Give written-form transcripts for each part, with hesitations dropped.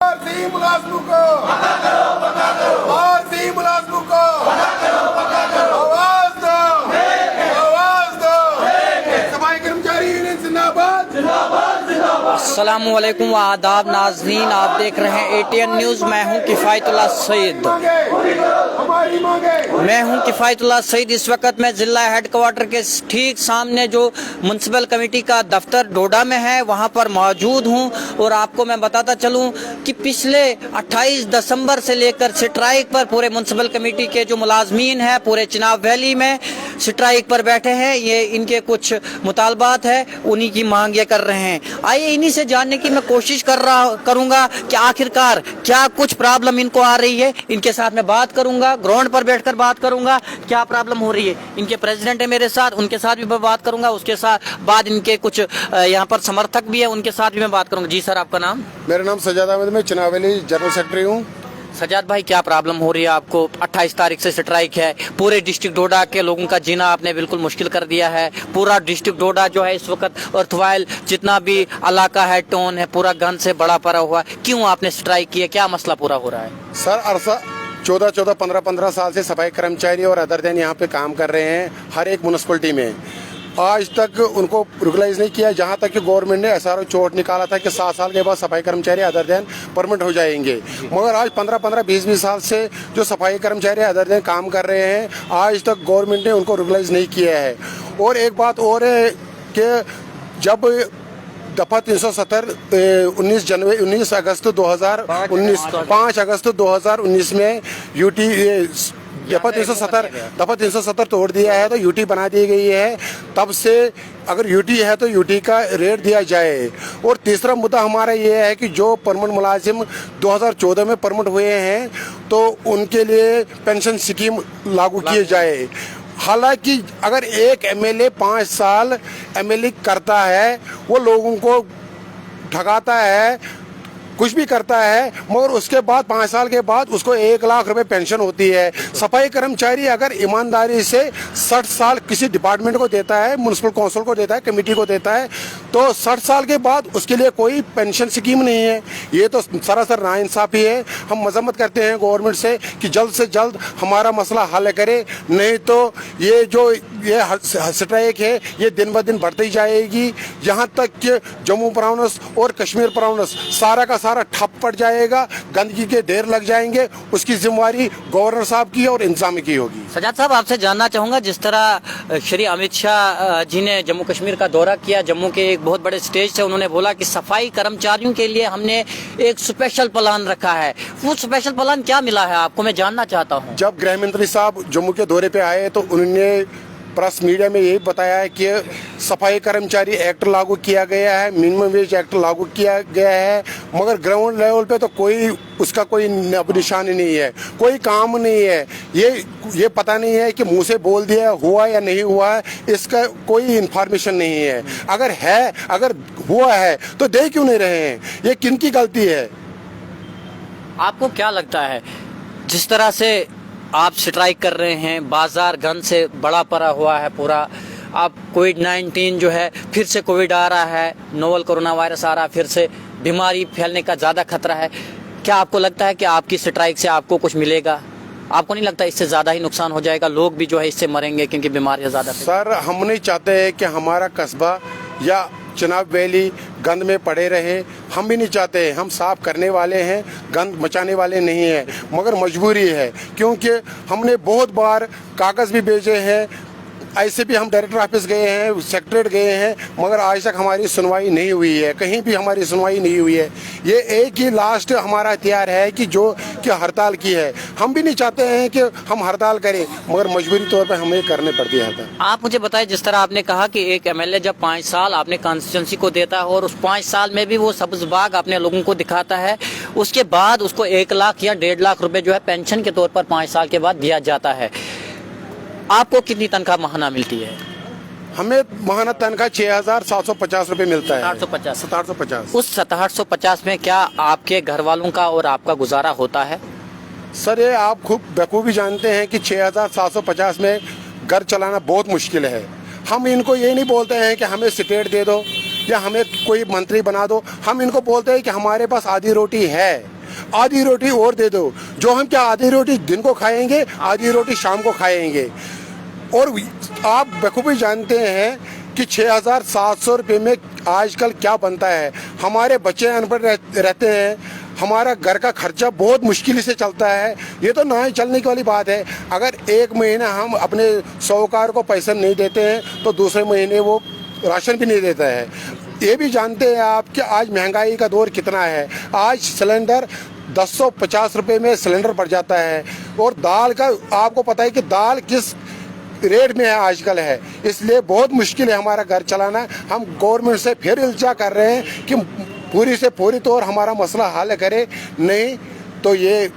भारतीय मुलाजमों को भारतीय मुलाजमों को आवाज दो, आवाज दो। सफाई कर्मचारी यूनियन जिंदाबाद, जिंदाबाद, जिंदाबाद। अस्सलामुअलैकुम व आदाब नाज़रीन, आप देख रहे हैं ATN न्यूज़। मैं हूं किफ़ायतुल्लाह सईद। मैं हूं किफ़ायतुल्लाह सईद। इस वक्त मैं ज़िला हेडक्वार्टर के ठीक सामने जो म्युनिसिपल कमेटी का दफ्तर डोडा में है वहां पर मौजूद हूं और आपको मैं बताता चलूं कि पिछले 28 दिसंबर से लेकर स्ट्राइक पर पूरे म्युनिसिपल कमेटी के जो मुलाजमीन हैं पूरे चिनाब वैली में स्ट्राइक पर बैठे हैं। ये इनके कुछ मुतालबात है, उन्हीं की मांग ये कर रहे हैं। आइए इन्हीं से जानने की मैं कोशिश करूंगा कि आखिरकार क्या कुछ प्रॉब्लम इनको आ रही है। इनके साथ मैं बात करूंगा, ग्राउंड पर बैठकर बात करूंगा क्या प्रॉब्लम हो रही है। इनके प्रेसिडेंट है मेरे साथ, उनके साथ भी मैं बात करूंगा। उसके साथ बाद इनके कुछ यहाँ पर समर्थक भी है, उनके साथ भी मैं बात करूंगा। जी सर, आपका नाम? मेरा नाम सजाद अहमद, मैं चिनाब वैली जनरल सेक्रेटरी हूँ। सजाद भाई, क्या प्रॉब्लम हो रही है आपको? 28 तारीख से स्ट्राइक है, पूरे डिस्ट्रिक्ट डोडा के लोगों का जीना आपने बिल्कुल मुश्किल कर दिया है। पूरा डिस्ट्रिक्ट डोडा जो है इस वक्त अर्थवाइल जितना भी इलाका है, टोन है, पूरा गन से बड़ा पड़ा हुआ। क्यों आपने स्ट्राइक किया, क्या मसला पूरा हो रहा है? सर अरसा 14 15 साल से सफाई कर्मचारी और अदर दिन यहाँ पे काम कर रहे हैं हर एक म्यूनसिपलिटी में। आज तक उनको रेगुलाइज नहीं किया, जहाँ तक कि गवर्नमेंट ने SRO चोट निकाला था कि 7 साल के बाद सफाई कर्मचारी अदर दिन परमानेंट हो जाएंगे। मगर आज 15 20 साल से जो सफाई कर्मचारी अदर दिन काम कर रहे हैं, आज तक गवर्नमेंट ने उनको रेगुलाइज नहीं किया है। और एक बात और है कि जब दफा 370 19 अगस्त 2019 5 अगस्त 2019 में यूटी दफा 370 तोड़ दिया है तो यूटी बना दी गई है। तब से अगर यूटी है तो यूटी का रेट दिया जाए। और तीसरा मुद्दा हमारा ये है कि जो परमानेंट मुलाजिम 2014 में परमानेंट हुए हैं तो उनके लिए पेंशन स्कीम लागू किए जाए। हालांकि अगर एक MLA 5 साल MLA करता है, वो लोगों को ठगाता है, कुछ भी करता है, मगर उसके बाद 5 साल के बाद उसको 1 लाख रुपए पेंशन होती है। सफाई कर्मचारी अगर ईमानदारी से 60 साल किसी डिपार्टमेंट को देता है, म्युनिसिपल काउंसिल को देता है, कमेटी को देता है, तो 60 साल के बाद उसके लिए कोई पेंशन स्कीम नहीं है। ये तो सरासर नाइंसाफी है। हम मजम्मत करते हैं गवर्नमेंट से जल्द से हमारा मसला हल करे, नहीं तो ये जो ये स्ट्राइक है ये दिन ब दिन बढ़ती जाएगी। यहाँ तक कि जम्मू प्रोविंस और कश्मीर प्रोविंस सारा का सारा ठप पड़ जाएगा, गंदगी के ढेर लग जाएंगे। उसकी जिम्मेवारी गवर्नर साहब की और इंतजाम की होगी। सजाद साहब, आपसे जानना चाहूँगा, जिस तरह श्री अमित शाह जी ने जम्मू कश्मीर का दौरा किया, जम्मू के एक बहुत बड़े स्टेज से उन्होंने बोला कि सफाई कर्मचारियों के लिए हमने एक स्पेशल प्लान रखा है। वो स्पेशल प्लान क्या मिला है आपको, मैं जानना चाहता हूँ। जब गृह मंत्री साहब जम्मू के दौरे पे आए तो उन्होंने प्रेस मीडिया में यही बताया है कि सफाई कर्मचारी एक्ट लागू किया गया है, मिनिमम वेज एक्ट लागू किया गया है, मगर ग्राउंड लेवल पे तो कोई उसका कोई निशान नहीं है, कोई काम नहीं है। ये पता नहीं है कि मुंह से बोल दिया हुआ या नहीं हुआ है, इसका कोई इन्फॉर्मेशन नहीं है। अगर हुआ है तो दे क्यों नहीं रहे हैं? ये किनकी गलती है? आपको क्या लगता है जिस तरह से आप स्ट्राइक कर रहे हैं, बाजार गन से बड़ा पड़ा हुआ है पूरा, आप कोविड-19 जो है फिर से कोविड आ रहा है, नोवल कोरोना वायरस आ रहा है, फिर से बीमारी फैलने का ज़्यादा खतरा है, क्या आपको लगता है कि आपकी स्ट्राइक से आपको कुछ मिलेगा? आपको नहीं लगता इससे ज़्यादा ही नुकसान हो जाएगा? लोग भी जो है इससे मरेंगे क्योंकि बीमारियाँ ज़्यादा। सर, हम नहीं चाहते हैं कि हमारा कस्बा या चिनाब वैली गंद में पड़े रहे। हम भी नहीं चाहते हैं, हम साफ करने वाले हैं, गंद मचाने वाले नहीं हैं, मगर मजबूरी है क्योंकि हमने बहुत बार कागज़ भी भेजे हैं, ऐसे भी हम डायरेक्टर ऑफिस गए हैं, सेक्रेटरीट गए हैं, मगर आज तक हमारी सुनवाई नहीं हुई है, कहीं भी हमारी सुनवाई नहीं हुई है। ये एक ही लास्ट हमारा हथियार है कि जो कि हड़ताल की है। हम भी नहीं चाहते हैं कि हम हड़ताल करें, मगर मजबूरी तौर पर हमें करने पड़ती है हड़ताल। आप मुझे बताएं, जिस तरह आपने कहा कि एक MLA जब 5 साल आपने कॉन्स्टिट्यूंसी को देता है और उस 5 साल में भी वो सब्ज बाग अपने लोगों को दिखाता है, उसके बाद उसको 1 लाख या 1.5 लाख रुपए जो है पेंशन के तौर पर 5 साल के बाद दिया जाता है। आपको कितनी तनख्वाह माहाना मिलती है? हमें माहाना तनख्वाह 6,750 रुपए मिलता है। 750। उस 750 में क्या आपके घर वालों का और आपका गुजारा होता है? सर, ये आप खूब बखूबी जानते हैं कि 6,750 में घर चलाना बहुत मुश्किल है। हम इनको ये नहीं बोलते हैं कि हमें स्टेट दे दो या हमें कोई मंत्री बना दो। हम इनको बोलते हैं कि हमारे पास आधी रोटी है, आधी रोटी और दे दो। जो हम क्या आधी रोटी दिन को खाएंगे, आधी रोटी शाम को खाएंगे। और आप बखूबी जानते हैं कि 6,700 रुपये में आजकल क्या बनता है। हमारे बच्चे अनपढ़ रहते हैं, हमारा घर का खर्चा बहुत मुश्किल से चलता है। ये तो ना ही चलने की वाली बात है। अगर एक महीना हम अपने साहूकार को पैसा नहीं देते हैं तो दूसरे महीने वो राशन भी नहीं देता है। ये भी जानते हैं आप कि आज महंगाई का दौर कितना है। आज सिलेंडर 1050 रुपये में सिलेंडर बढ़ जाता है। और दाल का आपको पता है कि दाल किस रेट में है आजकल है। इसलिए बहुत मुश्किल है हमारा घर चलाना। हम गवर्नमेंट से फिर इल्जा कर रहे हैं कि पूरी से पूरी तौर हमारा मसला हल करे, नहीं तो ये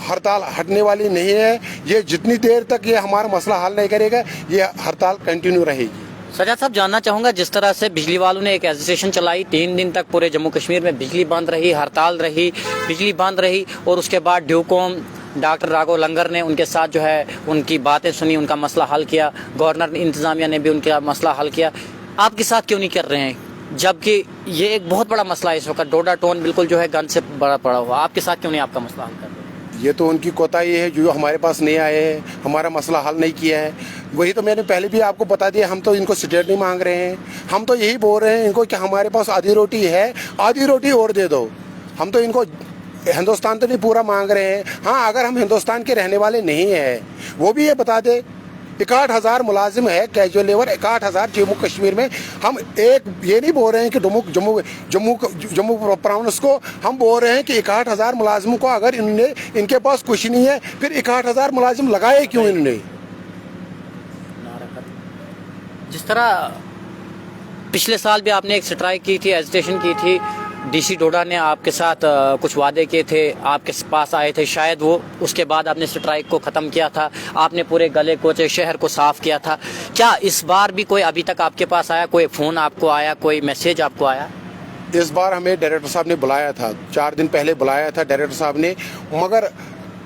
हड़ताल हटने वाली नहीं है। ये जितनी देर तक ये हमारा मसला हल नहीं करेगा, ये हड़ताल कंटिन्यू रहेगी। सजाद साहब, जानना चाहूँगा, जिस तरह से बिजली वालों ने एक एजिटेशन चलाई, 3 दिन तक पूरे जम्मू कश्मीर में बिजली बंद रही, हड़ताल रही, बिजली बंद रही, और उसके बाद ड्यूकॉम डॉक्टर राघव लंगर ने उनके साथ जो है उनकी बातें सुनी, उनका मसला हल किया, गवर्नर इंतजामिया ने भी उनका मसला हल किया। आपके साथ क्यों नहीं कर रहे हैं, जबकि ये एक बहुत बड़ा मसला है इस वक्त? डोडा टोन बिल्कुल जो है गंद से बड़ा पड़ा हुआ, आपके साथ क्यों नहीं आपका मसला हल कर रहे हैं? ये तो उनकी कोताही है जो हमारे पास नहीं आए हैं, हमारा मसला हल नहीं किया है। वही तो मैंने पहले भी आपको बता दिया, हम तो इनको स्टेट नहीं मांग रहे हैं। हम तो यही बोल रहे हैं इनको कि हमारे पास आधी रोटी है, आधी रोटी और दे दो। हम तो इनको हिंदुस्तान तो नहीं पूरा मांग रहे हैं। हाँ, अगर हम हिंदुस्तान के रहने वाले नहीं हैं, वो भी ये बता दे। 61,000 मुलाजिम है कैजुअल लेबर, 61,000 जम्मू कश्मीर में। हम एक ये नहीं बोल रहे हैं कि जम्मू प्रोविंस को हम बोल रहे हैं कि 61,000 मुलाजिमों को अगर इनके पास कुछ नहीं है, फिर 61,000 मुलाजिम लगाए क्यों इन्होंने? जिस तरह पिछले साल भी आपने एक स्ट्राइक की थी, एजिटेशन की थी, डीसी डोडा ने आपके साथ कुछ वादे किए थे, आपके पास आए थे शायद वो, उसके बाद आपने स्ट्राइक को ख़त्म किया था, आपने पूरे गले कोचे शहर को साफ किया था। क्या इस बार भी कोई अभी तक आपके पास आया, कोई फ़ोन आपको आया, कोई मैसेज आपको आया? इस बार हमें डायरेक्टर साहब ने बुलाया था, 4 दिन पहले बुलाया था डायरेक्टर साहब ने। मगर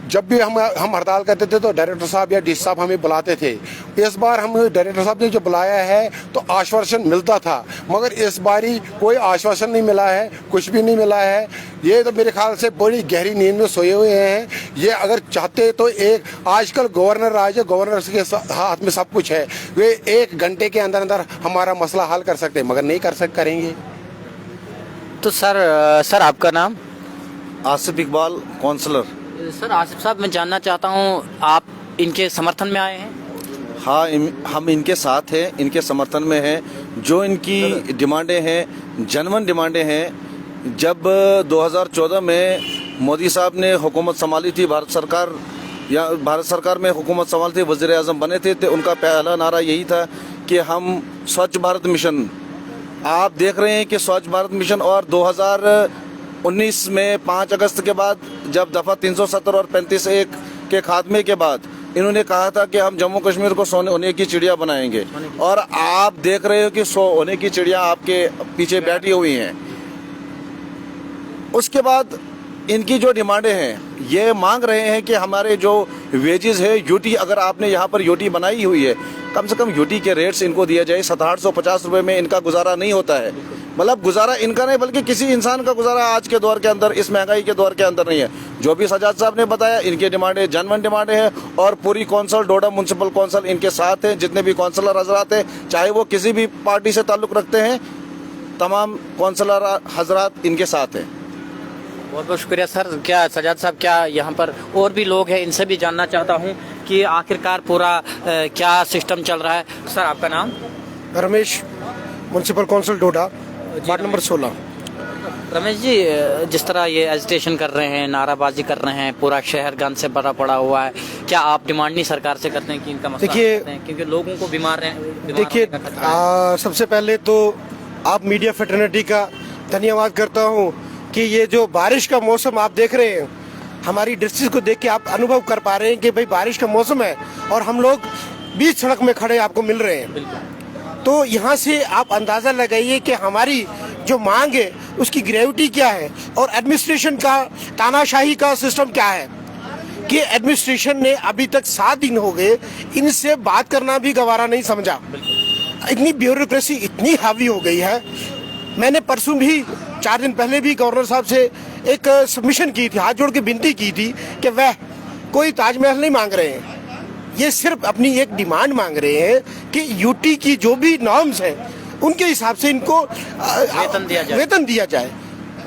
जब भी हम हड़ताल करते थे तो डायरेक्टर साहब या डीसी साहब हमें बुलाते थे। इस बार हम डायरेक्टर साहब ने जो बुलाया है तो आश्वासन मिलता था, मगर इस बारी कोई आश्वासन नहीं मिला है, कुछ भी नहीं मिला है। ये तो मेरे ख्याल से बड़ी गहरी नींद में सोए हुए हैं। ये अगर चाहते तो एक आजकल गवर्नर राज है, गवर्नर के हाथ में सब कुछ है, वे 1 घंटे के अंदर अंदर हमारा मसला हल कर सकते हैं, मगर नहीं करेंगे। तो सर आपका नाम? आसिफ इकबाल, काउंसलर। सर आसिफ साहब, मैं जानना चाहता हूँ, आप इनके समर्थन में आए हैं? हाँ, हम इनके साथ हैं, इनके समर्थन में हैं। जो इनकी डिमांडें हैं, जनमन डिमांडें हैं। जब 2014 में मोदी साहब ने हुकूमत संभाली थी, भारत सरकार में हुकूमत संभाली थी, वज़ीर आज़म बने थे, तो उनका पहला नारा यही था कि हम स्वच्छ भारत मिशन, आप देख रहे हैं कि स्वच्छ भारत मिशन, और 2019 में 5 अगस्त के बाद जब दफ़ा 370 और 35(1) के खात्मे के बाद इन्होंने कहा था कि हम जम्मू कश्मीर को सोने की चिड़िया बनाएंगे, और आप देख रहे हो कि सोने की चिड़िया आपके पीछे बैठी हुई हैं। उसके बाद इनकी जो डिमांडें हैं, ये मांग रहे हैं कि हमारे जो वेजेस है, यूटी, अगर आपने यहाँ पर यूटी बनाई हुई है, कम से कम यूटी के रेट्स इनको दिया जाए। 750 रुपये में इनका गुजारा नहीं होता है। मतलब गुजारा इनका नहीं बल्कि किसी इंसान का गुजारा आज के दौर के अंदर, इस महंगाई के दौर के अंदर नहीं है। जो भी सजाद साहब ने बताया, इनकी डिमांडें जनमन डिमांडें हैं, और पूरी कौंसल डोडा म्यूनसिपल कौंसल इनके साथ है। जितने भी कौंसलर हजरात हैं, चाहे वो किसी भी पार्टी से ताल्लुक़ रखते हैं, तमाम कौंसलर हजरात इनके साथ हैं। बहुत बहुत शुक्रिया सर। क्या सजाद साहब, क्या यहाँ पर और भी लोग हैं, इनसे भी जानना चाहता हूँ कि आखिरकार पूरा क्या सिस्टम चल रहा है। सर आपका नाम? रमेश, म्यूनसिपल कौंसिल डोडा, वार्ड नंबर 16। रमेश जी, जिस तरह ये एजिटेशन कर रहे हैं, नाराबाजी कर रहे हैं, पूरा शहर गंद से भरा पड़ा हुआ है, क्या आप डिमांड नहीं सरकार से करते हैं कि इनका मसला हल करते हैं? क्योंकि लोगों को बीमार देखिए, सबसे पहले तो आप मीडिया फ्रेटर्निटी का धन्यवाद करता हूँ कि ये जो बारिश का मौसम आप देख रहे हैं, हमारी डिस्ट्रिक्ट को देख के आप अनुभव कर पा रहे हैं कि भाई बारिश का मौसम है और हम लोग बीच सड़क में खड़े आपको मिल रहे हैं। तो यहाँ से आप अंदाज़ा लगाइए कि हमारी जो मांग है उसकी ग्रेविटी क्या है, और एडमिनिस्ट्रेशन का तानाशाही का सिस्टम क्या है कि एडमिनिस्ट्रेशन ने अभी तक 7 दिन हो गए, इनसे बात करना भी गवारा नहीं समझा। इतनी ब्यूरोक्रेसी इतनी हावी हो गई है, मैंने परसों भी 4 दिन पहले भी गवर्नर साहब से एक सबमिशन की थी, हाथ जोड़ के विनती की थी कि वह कोई ताजमहल नहीं मांग रहे हैं, ये सिर्फ अपनी एक डिमांड मांग रहे हैं कि यूटी की जो भी नॉर्म्स हैं उनके हिसाब से इनको वेतन दिया जाए,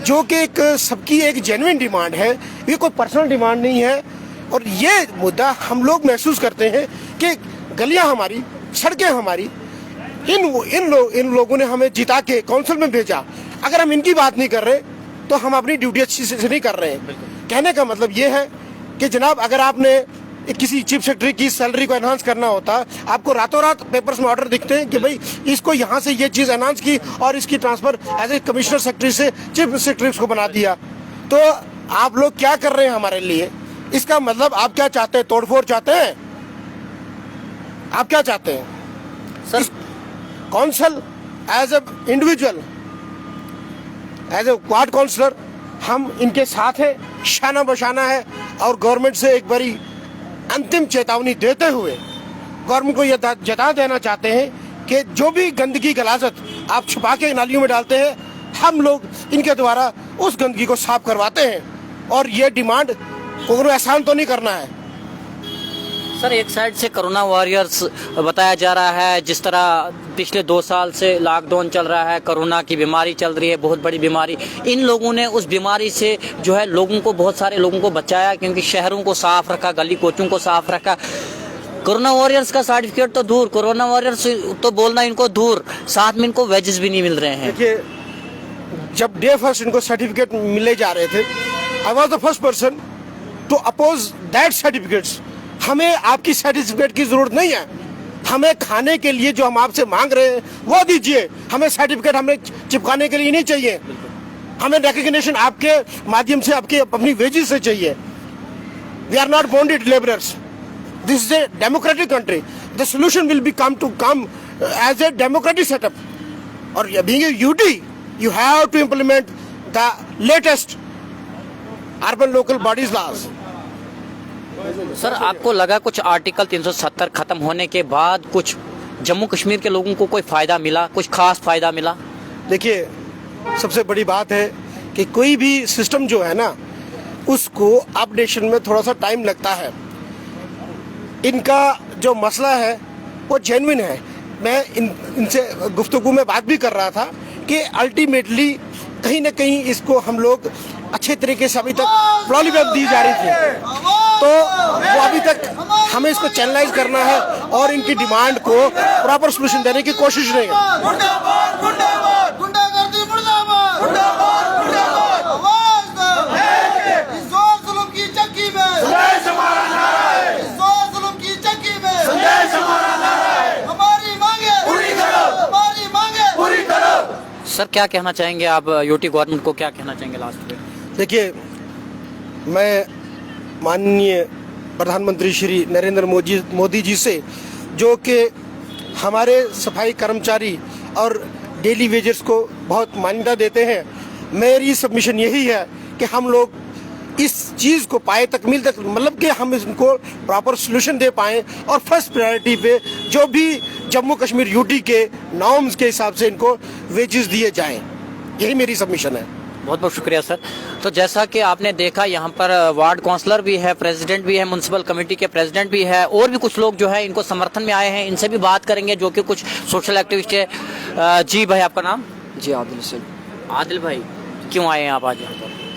जो कि एक सबकी एक जेन्युइन डिमांड है, ये कोई पर्सनल डिमांड नहीं है। और ये मुद्दा हम लोग महसूस करते हैं कि गलियां हमारी, सड़कें हमारी, इन लोगों ने हमें जिता के काउंसिल में भेजा, अगर हम इनकी बात नहीं कर रहे तो हम अपनी ड्यूटी अच्छी से नहीं कर रहे हैं। कहने का मतलब ये है कि जनाब, अगर आपने किसी चीफ सेक्रेटरी की सैलरी को एनहांस करना होता, आपको रातों रात पेपर्स में ऑर्डर दिखते हैं कि भाई इसको यहाँ से ये चीज़ एनहांस की और इसकी transfer as a commissioner secretary से चीफ सेक्रेटरी को बना दिया। तो आप लोग क्या कर रहे हैं हमारे लिए? इसका मतलब आप क्या चाहते हैं? तोड़फोड़ चाहते हैं? आप क्या चाहते हैं? Sir council as a individual, as a ward councillor हम इनके साथ हैं, शाना बशाना है। और गवर्नमेंट से एक बारी अंतिम चेतावनी देते हुए गवर्नमेंट को यह जता देना चाहते हैं कि जो भी गंदगी गलाजत आप छुपा के नालियों में डालते हैं, हम लोग इनके द्वारा उस गंदगी को साफ करवाते हैं। और ये डिमांड को एहसान तो नहीं करना है। सर, एक साइड से कोरोना वॉरियर्स बताया जा रहा है, जिस तरह पिछले 2 साल से लॉकडाउन चल रहा है, कोरोना की बीमारी चल रही है, बहुत बड़ी बीमारी, इन लोगों ने उस बीमारी से जो है लोगों को, बहुत सारे लोगों को बचाया, क्योंकि शहरों को साफ रखा, गली कोचों को साफ रखा। कोरोना वॉरियर्स का सर्टिफिकेट तो दूर, कोरोना वॉरियर्स तो बोलना इनको दूर, साथ में इनको वेजेस भी नहीं मिल रहे हैं। देखिए, जब डे फर्स्ट इनको सर्टिफिकेट मिले जा रहे थे, I was the first person to oppose that certificates. हमें आपकी सर्टिफिकेट की जरूरत नहीं है, हमें खाने के लिए जो हम आपसे मांग रहे हैं वो दीजिए, हमें सर्टिफिकेट हमें चिपकाने के लिए नहीं चाहिए, हमें रिकग्निशन आपके माध्यम से, आपके अपनी वेजेस से चाहिए। We are not bonded labourers, this is a democratic country, the solution will be come as a democratic setup. और being a UT, you have to implement the latest urban local bodies laws. Sir, आपको लगा कुछ article 370 खत्म होने के बाद कुछ जम्मू कश्मीर के लोगों को कोई फायदा मिला, कुछ खास फायदा मिला? देखिए, सबसे बड़ी बात है कि कोई भी सिस्टम जो है ना, उसको अपडेशन में थोड़ा सा टाइम लगता है। इनका जो मसला है वो जेन्युइन है। मैं इनसे गुफ्तगू में बात भी कर रहा था कि अल्टीमेटली कहीं ना कहीं इसको हम लोग अच्छे तरीके से अभी तक प्रॉब्लम दी जा रही थी, तो वो अभी तक हमें इसको चैनलाइज करना है और इनकी डिमांड को प्रॉपर सोल्यूशन देने की कोशिश नहीं है। सर, क्या कहना चाहेंगे आप यूटी गवर्नमेंट को, क्या कहना चाहेंगे लास्ट में? देखिए, मैं माननीय प्रधानमंत्री श्री नरेंद्र मोदी जी से, जो कि हमारे सफाई कर्मचारी और डेली वेजर्स को बहुत मान्यता देते हैं, मेरी सबमिशन यही है कि हम लोग इस चीज़ को पाए, तकमील तक, मतलब कि हम इसको प्रॉपर सोल्यूशन दे पाएँ और फर्स्ट प्रायोरिटी पे जो भी जम्मू कश्मीर यूटी के नॉर्म्स के हिसाब से इनको वेजेस दिए जाएं। यही मेरी सबमिशन है। बहुत बहुत शुक्रिया सर। तो जैसा कि आपने देखा, यहाँ पर वार्ड काउंसलर भी है, प्रेसिडेंट भी है, म्युनिसिपल कमेटी के प्रेसिडेंट भी है, और भी कुछ लोग जो है इनको समर्थन में आए हैं। इनसे भी बात करेंगे, जो कि कुछ सोशल एक्टिविस्ट है। जी भाई, आपका नाम? जी, आदिल हुसैन। आदिल भाई, क्यों आए हैं आप आज?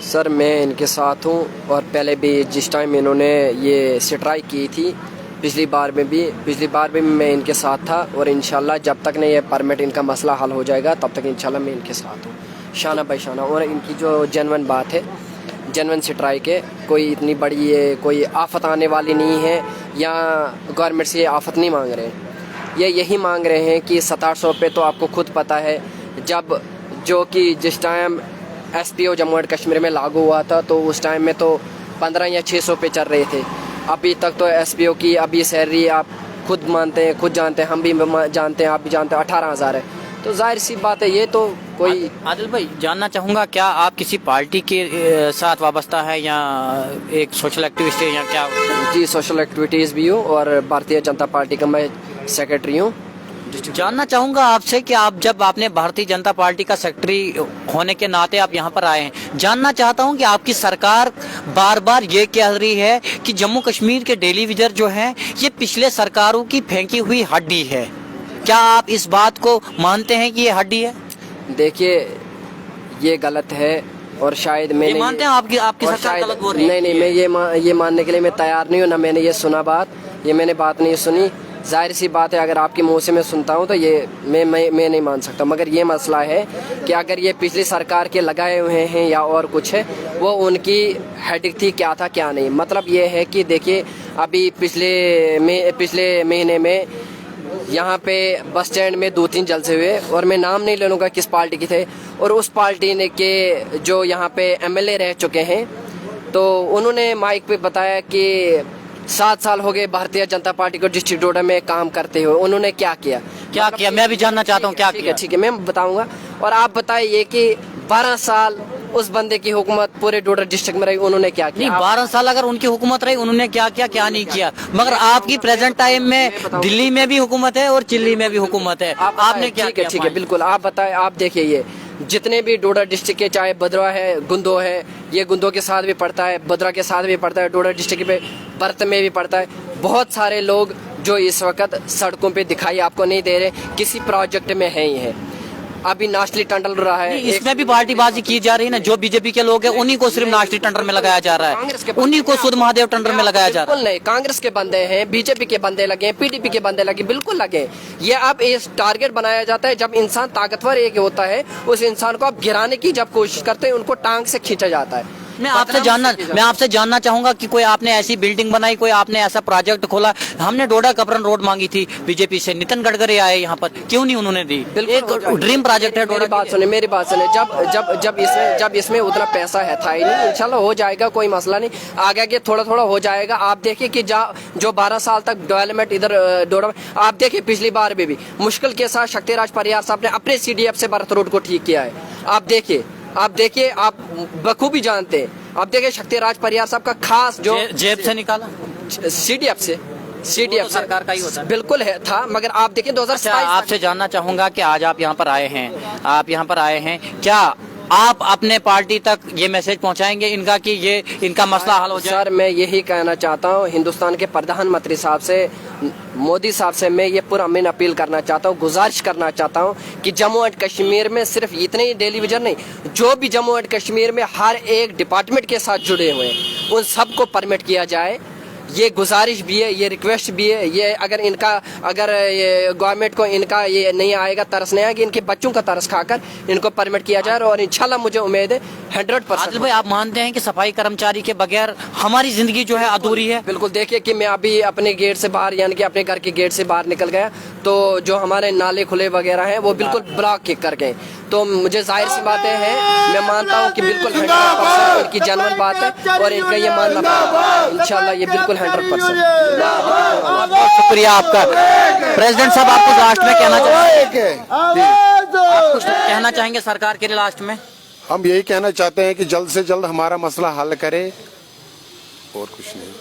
सर, मैं इनके साथ हूँ, और पहले भी जिस टाइम इन्होंने ये स्ट्राइक की थी, पिछली बार में भी मैं इनके साथ था, और इंशाल्लाह जब तक नहीं ये परमिट इनका मसला हल हो जाएगा तब तक इंशाल्लाह मैं इनके साथ हूँ, शाना बाई शाना। और इनकी जो जेन्युइन बात है, जेन्युइन स्ट्राइक है, कोई इतनी बड़ी ये कोई आफत आने वाली नहीं है, या गवर्नमेंट से ये आफत नहीं मांग रहे हैं। ये यही मांग रहे हैं कि 6700 पे तो आपको खुद पता है, जब जो कि जिस time SPO Jammu and Kashmir में लागू हुआ था तो उस टाइम में तो 15 या 600 पे चल रहे थे। अभी तक तो SPO की अभी सैलरी आप खुद मानते हैं, खुद जानते हैं, हम भी जानते हैं, आप भी जानते हैं, 18,000 है। तो जाहिर सी बात है, ये तो कोई। आदिल भाई, जानना चाहूँगा, क्या आप किसी पार्टी के साथ वाबस्ता है, या एक सोशल एक्टिविस्ट है, या क्या? जी, सोशल एक्टिविटीज़ भी हूँ, और भारतीय जनता पार्टी का मैं सेक्रेटरी हूँ, डिस्ट्रिक्ट। जानना चाहूंगा आपसे कि आप जब आपने भारतीय जनता पार्टी का सेक्रेटरी होने के नाते आप यहाँ पर आए हैं, जानना चाहता हूं कि आपकी सरकार बार बार ये कह रही है कि जम्मू कश्मीर के टेलीविजन जो है ये पिछले सरकारों की फेंकी हुई हड्डी है। क्या आप इस बात को मानते हैं कि ये हड्डी है? देखिए ये गलत है और शायद मैं ये मानते हैं आपकी और सरकार गलत बोल रही है? नहीं, मैं ये मानने के लिए मैं तैयार नहीं हूँ, ना मैंने ये सुना बात, ये मैंने बात नहीं सुनी। जाहिर सी बात है अगर आपके मुंह से मैं सुनता हूँ तो ये मैं नहीं मान सकता। मगर ये मसला है कि अगर ये पिछली सरकार के लगाए हुए हैं या और कुछ है, वो उनकी हेडिक थी, क्या था क्या नहीं। मतलब ये है कि देखिए अभी पिछले महीने में यहाँ पे बस स्टैंड में 2-3 जलसे हुए और मैं नाम नहीं ले लूँगा किस पार्टी के थे, और उस पार्टी ने के जो यहाँ पे एमएलए रह चुके हैं तो उन्होंने माइक पे बताया कि 7 साल हो गए भारतीय जनता पार्टी को डिस्ट्रिक्ट डोडा में काम करते हुए। उन्होंने क्या किया मैं भी जानना चाहता हूँ क्या किया। ठीक है मैं बताऊंगा। और आप बताइए कि 12 साल उस बंदे की हुकूमत पूरे डोडा डिस्ट्रिक्ट में रही, उन्होंने क्या किया? नहीं, 12 साल अगर उनकी हुकूमत रही, उन्होंने क्या किया क्या नहीं किया। मगर आपकी प्रेजेंट टाइम में दिल्ली में भी हुकूमत है और चिल्ली में भी हुकूमत है, आपने क्या किया? ठीक है बिल्कुल आप बताएं। आप देखिए ये जितने भी डोडा डिस्ट्रिक्ट के, चाहे बद्रा है, गुंदो है, ये गुंदो के साथ भी पड़ता है, बद्रा के साथ भी पड़ता है, डोडा डिस्ट्रिक्ट पे बर्त में भी पड़ता है। बहुत सारे लोग जो इस वक्त सड़कों पे दिखाई आपको नहीं दे रहे, किसी प्रोजेक्ट में है ही है। अभी नाशली टंडल रहा है, इसमें भी पार्टीबाजी की जा रही है ना। जो बीजेपी के लोग हैं उन्हीं को सिर्फ नाशली टंडर में लगाया जा रहा है, उन्हीं को सुध महादेव टंडर में लगाया जा रहा है। नहीं, कांग्रेस के बंदे हैं, बीजेपी के बंदे लगे, पीडीपी के बंदे लगे, बिल्कुल लगे। ये अब इस टारगेट बनाया जाता है, जब इंसान ताकतवर एक होता है उस इंसान को आप गिराने की जब कोशिश करते हैं उनको टांग से खींचा जाता है। मैं आपसे जानना चाहूंगा कि कोई आपने ऐसी बिल्डिंग बनाई, कोई आपने ऐसा प्रोजेक्ट खोला। हमने डोडा कपरन रोड मांगी थी बीजेपी से, नितिन गडकरी आए यहाँ पर, क्यों नहीं उन्होंने दी? एक ड्रीम प्रोजेक्ट है। मेरी बात सुने जब इसमें उतना पैसा है था ही नहीं। इंशाल्लाह हो जाएगा, कोई मसला नहीं, आगे थोड़ा हो जाएगा। आप देखिए कि जो 12 साल तक डेवलपमेंट इधर डोडा में, आप देखिए पिछली बार भी मुश्किल के साथ शक्तिराज परियार साहब ने अपने CDF से भारत रोड को ठीक किया है। आप देखिए आप बखूबी जानते हैं। आप देखिए शक्तिराज परियार साहब का खास जो जेब से निकाला CDF से सरकार का ही होता है। बिल्कुल है था, मगर आप देखिए 2027। आपसे जानना चाहूंगा कि आज आप यहाँ पर आए हैं, क्या आप अपने पार्टी तक ये मैसेज पहुंचाएंगे इनका कि ये इनका मसला हल हो जाए? सर मैं यही कहना चाहता हूँ हिंदुस्तान के प्रधानमंत्री साहब से, मोदी साहब से मैं ये पुरअमन अपील करना चाहता हूँ, गुजारिश करना चाहता हूँ कि जम्मू एंड कश्मीर में सिर्फ इतने ही टेलीविजन नहीं, जो भी जम्मू एंड कश्मीर में हर एक डिपार्टमेंट के साथ जुड़े हुए हैं उन सबको परमिट किया जाए। ये गुजारिश भी है, ये रिक्वेस्ट भी है। ये अगर ये गवर्नमेंट को इनका ये नहीं आएगा, तरस नहीं आएगा, इनके बच्चों का तरस खाकर इनको परमिट किया जाए और इंशाल्लाह मुझे उम्मीद है 100%। भाई आप मानते हैं कि सफाई कर्मचारी के बगैर हमारी जिंदगी जो है अधूरी है? बिल्कुल। देखिए कि मैं अभी अपने गेट से बाहर, यानी कि अपने घर के गेट से बाहर निकल गया तो जो हमारे नाले खुले वगैरह हैं वो बिल्कुल ब्लॉक कर गए। तो मुझे जाहिर सी बातें हैं, मैं मानता हूँ कि बिल्कुल 100% इनकी जनवन बात है और इनका ये मानना पड़ेगा। इंशाल्लाह ये बिल्कुल 100%। शुक्रिया आपका। प्रेसिडेंट साहब आप कुछ लास्ट में कहना चाहेंगे सरकार के लिए? लास्ट में हम यही कहना चाहते हैं कि जल्द से जल्द हमारा मसला हल करे और कुछ नहीं।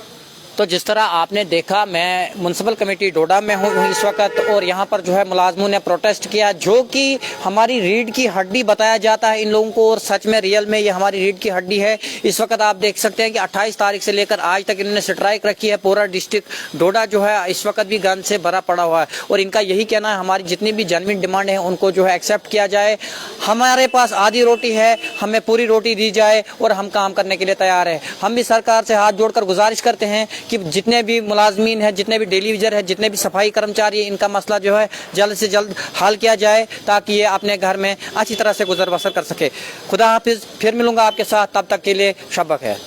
तो जिस तरह आपने देखा, मैं म्युनिसिपल कमेटी डोडा में हूँ इस वक्त, और यहाँ पर जो है मुलाजमों ने प्रोटेस्ट किया, जो कि हमारी रीढ़ की हड्डी बताया जाता है इन लोगों को, और सच में रियल में ये हमारी रीढ़ की हड्डी है। इस वक्त आप देख सकते हैं कि 28 तारीख से लेकर आज तक इन्होंने स्ट्राइक रखी है। पूरा डिस्ट्रिक्ट डोडा जो है इस वक्त भी गंद से भरा पड़ा हुआ है, और इनका यही कहना है हमारी जितनी भी जेन्युइन डिमांड है उनको जो है एक्सेप्ट किया जाए। हमारे पास आधी रोटी है, हमें पूरी रोटी दी जाए और हम काम करने के लिए तैयार है। हम भी सरकार से हाथ जोड़कर गुजारिश करते हैं कि जितने भी मुलाजमीन है, जितने भी डेलीविजर है, जितने भी सफाई कर्मचारी है, इनका मसला जो है जल्द से जल्द हल किया जाए ताकि ये अपने घर में अच्छी तरह से गुजर बसर कर सके। खुदा हाफिज। फिर मिलूंगा आपके साथ, तब तक के लिए शब बखैर।